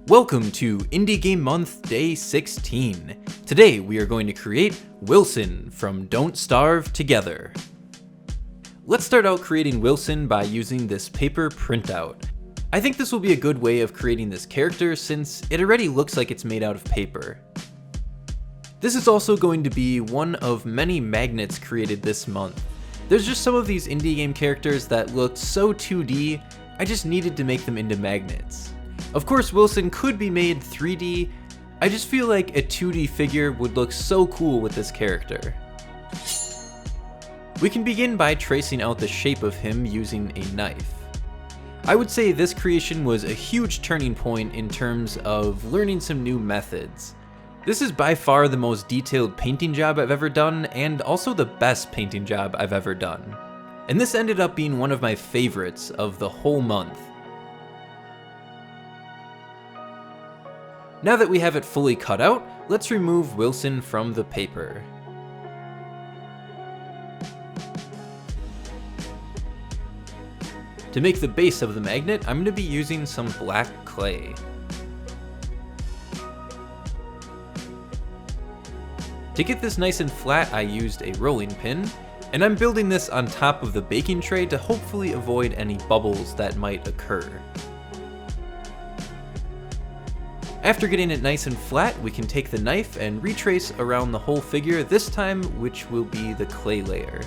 Welcome to Indie Game Month Day 16. Today we are going to create Wilson from Don't Starve Together. Let's start out creating Wilson by using this paper printout. I think this will be a good way of creating this character since it already looks like it's made out of paper. This is also going to be one of many magnets created this month. There's just some of these indie game characters that looked so 2D, I just needed to make them into magnets. Of course, Wilson could be made 3D, I just feel like a 2D figure would look so cool with this character. We can begin by tracing out the shape of him using a knife. I would say this creation was a huge turning point in terms of learning some new methods. This is by far the most detailed painting job I've ever done, and also the best painting job I've ever done. And this ended up being one of my favorites of the whole month. Now that we have it fully cut out, let's remove Wilson from the paper. To make the base of the magnet, I'm going to be using some black clay. To get this nice and flat, I used a rolling pin, and I'm building this on top of the baking tray to hopefully avoid any bubbles that might occur. After getting it nice and flat, we can take the knife and retrace around the whole figure, this time which will be the clay layer.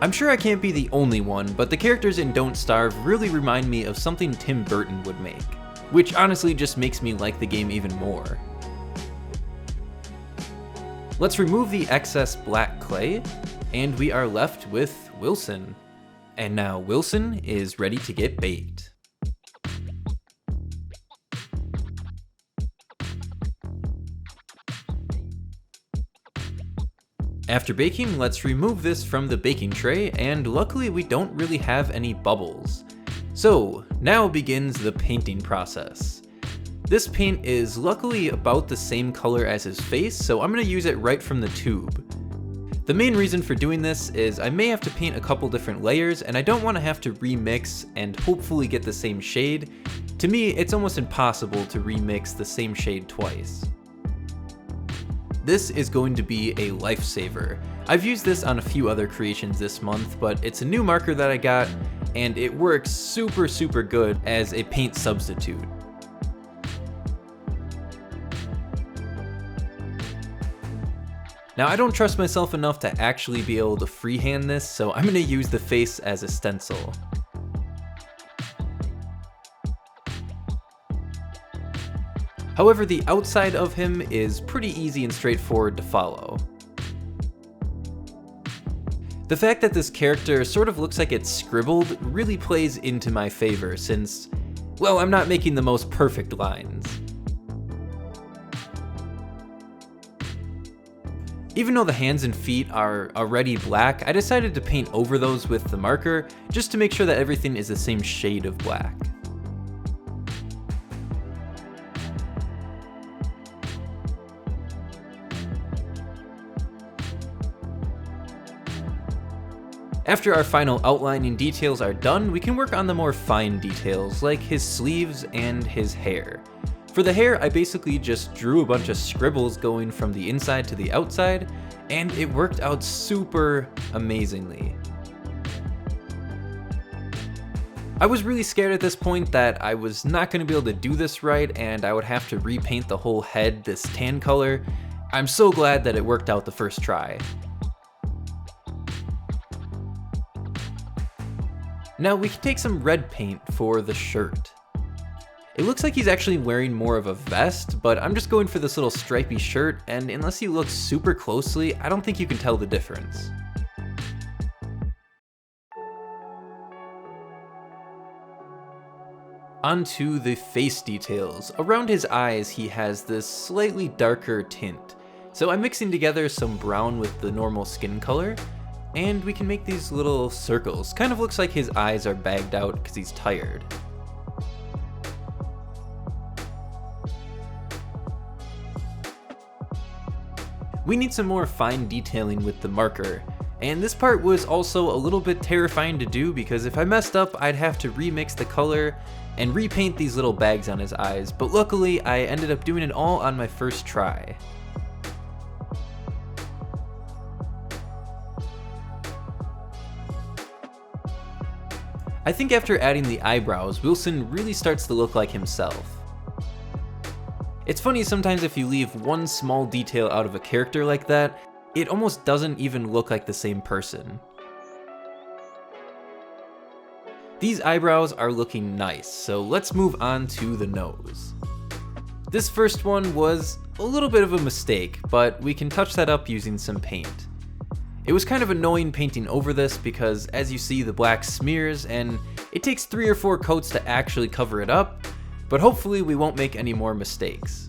I'm sure I can't be the only one, but the characters in Don't Starve really remind me of something Tim Burton would make, which honestly just makes me like the game even more. Let's remove the excess black clay, and we are left with Wilson. And now Wilson is ready to get baked. After baking, let's remove this from the baking tray, and luckily we don't really have any bubbles. So now begins the painting process. This paint is luckily about the same color as his face, so I'm going to use it right from the tube. The main reason for doing this is I may have to paint a couple different layers, and I don't want to have to remix and hopefully get the same shade. To me, it's almost impossible to remix the same shade twice. This is going to be a lifesaver. I've used this on a few other creations this month, but it's a new marker that I got, and it works super good as a paint substitute. Now I don't trust myself enough to actually be able to freehand this, so I'm going to use the face as a stencil. However, the outside of him is pretty easy and straightforward to follow. The fact that this character sort of looks like it's scribbled really plays into my favor since, well, I'm not making the most perfect lines. Even though the hands and feet are already black, I decided to paint over those with the marker just to make sure that everything is the same shade of black. After our final outline and details are done, we can work on the more fine details, like his sleeves and his hair. For the hair, I basically just drew a bunch of scribbles going from the inside to the outside, and it worked out super amazingly. I was really scared at this point that I was not going to be able to do this right, and I would have to repaint the whole head this tan color. I'm so glad that it worked out the first try. Now we can take some red paint for the shirt. It looks like he's actually wearing more of a vest, but I'm just going for this little stripy shirt, and unless you look super closely, I don't think you can tell the difference. Onto the face details. Around his eyes he has this slightly darker tint, so I'm mixing together some brown with the normal skin color, and we can make these little circles. Kind of looks like his eyes are bagged out because he's tired. We need some more fine detailing with the marker, And this part was also a little bit terrifying to do because if I messed up, I'd have to remix the color and repaint these little bags on his eyes, but luckily I ended up doing it all on my first try. I think after adding the eyebrows, Wilson really starts to look like himself. It's funny sometimes if you leave one small detail out of a character like that, it almost doesn't even look like the same person. These eyebrows are looking nice, so let's move on to the nose. This first one was a little bit of a mistake, but we can touch that up using some paint. It was kind of annoying painting over this because as you see the black smears and it takes 3 or 4 coats to actually cover it up, but hopefully we won't make any more mistakes.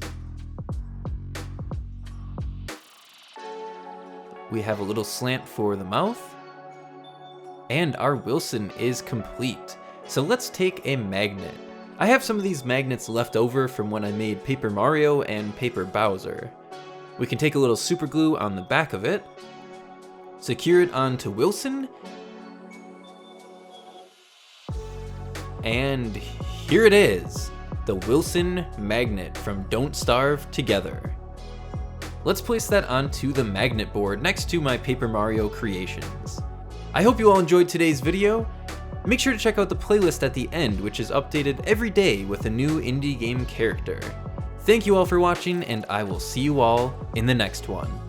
We have a little slant for the mouth, and our Wilson is complete. So let's take a magnet. I have some of these magnets left over from when I made Paper Mario and Paper Bowser. We can take a little super glue on the back of it, secure it onto Wilson, and here it is, the Wilson magnet from Don't Starve Together. Let's place that onto the magnet board next to my Paper Mario creations. I hope you all enjoyed today's video. Make sure to check out the playlist at the end, which is updated every day with a new indie game character. Thank you all for watching, and I will see you all in the next one.